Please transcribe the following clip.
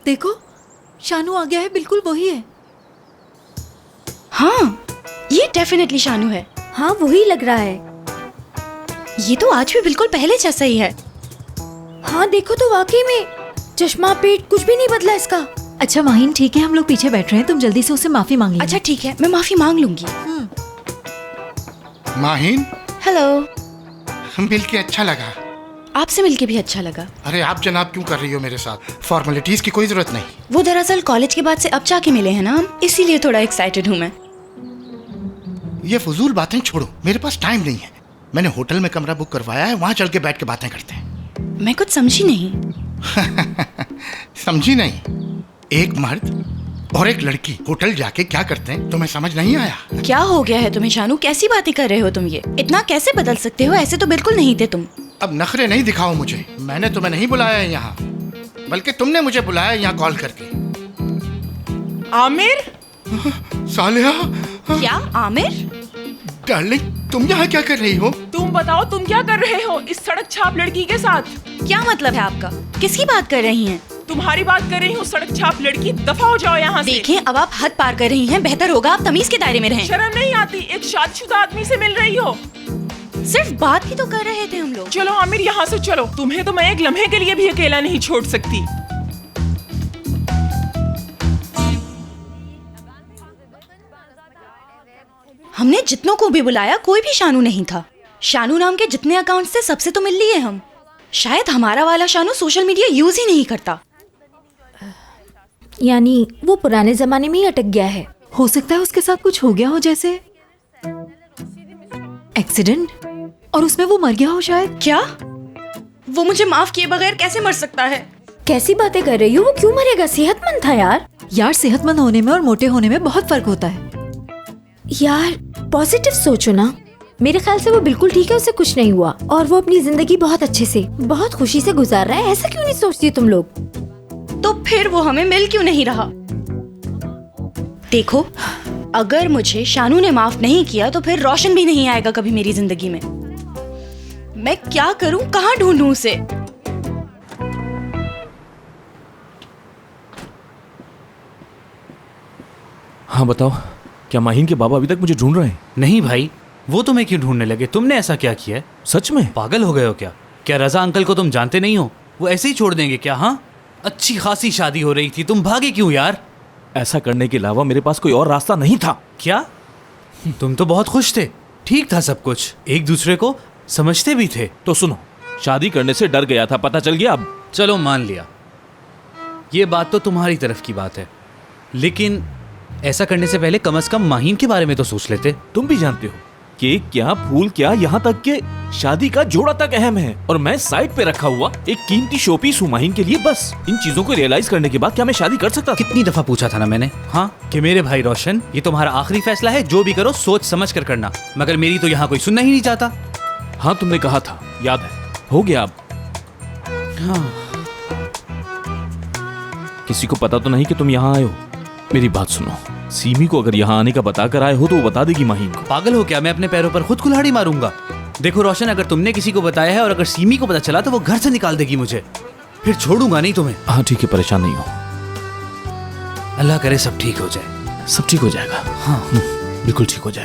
देखो, शानू आ गया है, बिल्कुल वही है। हाँ, ये डेफिनेटली शानू है। हाँ वही लग रहा है। ये तो आज भी बिल्कुल पहले जैसा ही है। हाँ देखो तो वाकई में चश्मा, पेट, कुछ भी नहीं बदला इसका। अच्छा माहिन ठीक है, हम लोग पीछे बैठ रहे हैं, तुम जल्दी से उससे माफी मांग लीजिए। अच्छा ठीक है, मैं माफी मांग लूंगी। माहिन, हेलो। मिलके अच्छा लगा। आपसे मिलके भी अच्छा लगा। अरे आप जनाब क्यों कर रही हो मेरे साथ? फॉर्मेलिटीज की कोई जरूरत नहीं। वो दरअसल कॉलेज के बाद से अब जाके मिले हैं ना हम, इसीलिए थोड़ा एक्साइटेड हूँ मैं। ये फजूल बातें छोड़ो, मेरे पास टाइम नहीं है। मैंने होटल में कमरा बुक करवाया है, वहाँ चल के बैठ के बातें करते हैं। मैं कुछ समझी नहीं। समझी नहीं? एक मर्द और एक लड़की होटल जाके क्या करते हैं, तुम्हें समझ नहीं आया? क्या हो गया है तुम्हें शानू? कैसी बातें कर रहे हो तुम? ये इतना कैसे बदल सकते हो? ऐसे तो बिल्कुल नहीं थे तुम। अब नखरे नहीं दिखाओ मुझे। मैंने तुम्हें नहीं बुलाया है यहाँ, बल्कि तुमने मुझे बुलाया है यहाँ कॉल करके। आमिर, सालिया। क्या आमिर? डार्लिंग, तुम यहाँ क्या कर रही हो? तुम बताओ तुम क्या कर रहे हो इस सड़क छाप लड़की के साथ? क्या मतलब है आपका? किसकी बात कर रही हैं? तुम्हारी बात कर रही हूँ, सड़क छाप लड़की। दफा हो जाओ यहाँ से। देखें, अब आप हद पार कर रही हैं। बेहतर होगा आप तमीज के दायरे में रहें। शर्म नहीं आती? एक शादीशुदा आदमी से मिल रही हो। सिर्फ बात ही तो कर रहे थे हम लोग। चलो आमिर, यहाँ से चलो। तुम्हें तो मैं एक लम्हे के लिए भी अकेला नहीं छोड़ सकती। हमने जितनों को भी बुलाया, कोई भी शानू नहीं था। शानू नाम के जितने अकाउंट थे सबसे तो मिल लिए हम। शायद हमारा वाला शानू सोशल मीडिया यूज ही नहीं करता। यानी वो पुराने जमाने में ही अटक गया है। हो सकता है उसके साथ कुछ हो गया हो, जैसे एक्सीडेंट, और उसमें वो मर गया हो शायद। क्या? वो मुझे माफ किए बगैर कैसे मर सकता है? कैसी बातें कर रही हो? वो क्यों मरेगा? सेहतमंद था यार। यार सेहतमंद होने में और मोटे होने में बहुत फर्क होता है। यार पॉजिटिव सोचो ना। मेरे ख्याल से वो बिल्कुल ठीक है, उसे कुछ नहीं हुआ और वो अपनी जिंदगी बहुत अच्छे से, बहुत खुशी से गुजार रहा है। ऐसा क्यों नहीं सोचती तुम लोग? तो फिर वो हमें मिल क्यों नहीं रहा? देखो, अगर मुझे शानू ने माफ नहीं किया तो फिर रोशन भी नहीं आएगा कभी मेरी जिंदगी में। मैं क्या करूं? कहाँ ढूंढूं उसे? हाँ बताओ, क्या माहिन के बाबा अभी तक मुझे ढूंढ रहे हैं? नहीं भाई, वो तुम्हें क्यों ढूंढने लगे? तुमने ऐसा क्या किया है? सच में? पागल हो गए हो क्या? क्या रजा अंकल को तुम जानते नहीं हो? वो ऐसे ही छोड़ देंगे क्या? हाँ, अच्छी खासी शादी हो रही थी, तुम भागे क्यों यार? ऐसा करने के अलावा मेरे पास कोई और रास्ता नहीं था। क्या? तुम तो बहुत खुश थे, ठीक था सब कुछ, एक दूसरे को समझते भी थे। तो सुनो, शादी करने से डर गया था, पता चल गया अब। चलो मान लिया, ये बात तो तुम्हारी तरफ की बात है, लेकिन ऐसा करने से पहले कम से कम माहीन के बारे में तो सोच लेते। तुम भी जानते हो केक क्या, फूल क्या, यहाँ तक के शादी का जोड़ा तक अहम है, और मैं साइड पे रखा हुआ एक कीमती शोपीस हूँ माहीन के लिए। बस इन चीजों को रियलाइज करने के बाद क्या मैं शादी कर सकता? कितनी दफा पूछा था ना मैंने, हाँ, कि मेरे भाई रोशन, ये तुम्हारा आखिरी फैसला है, जो भी करो सोच समझ कर करना, मगर मेरी तो यहाँ कोई सुनना ही नहीं चाहता। हाँ तुमने कहा था, याद है, हो गया अब। हाँ। किसी को पता तो नहीं कि तुम यहाँ आए हो? मेरी बात सुनो, सीमी को अगर यहाँ आने का बता कर आए हो तो वो बता देगी माहीन को। पागल हो क्या? मैं अपने पैरों पर खुद कुल्हाड़ी मारूंगा। देखो रोशन, अगर तुमने किसी को बताया है और अगर सीमी को पता चला तो वो घर से निकाल देगी मुझे, फिर छोड़ूंगा नहीं तुम्हें। हाँ ठीक है, परेशान नहीं हो। अल्लाह करे सब ठीक हो जाए। सब ठीक हो जाएगा। हाँ बिल्कुल ठीक हो जाएगा।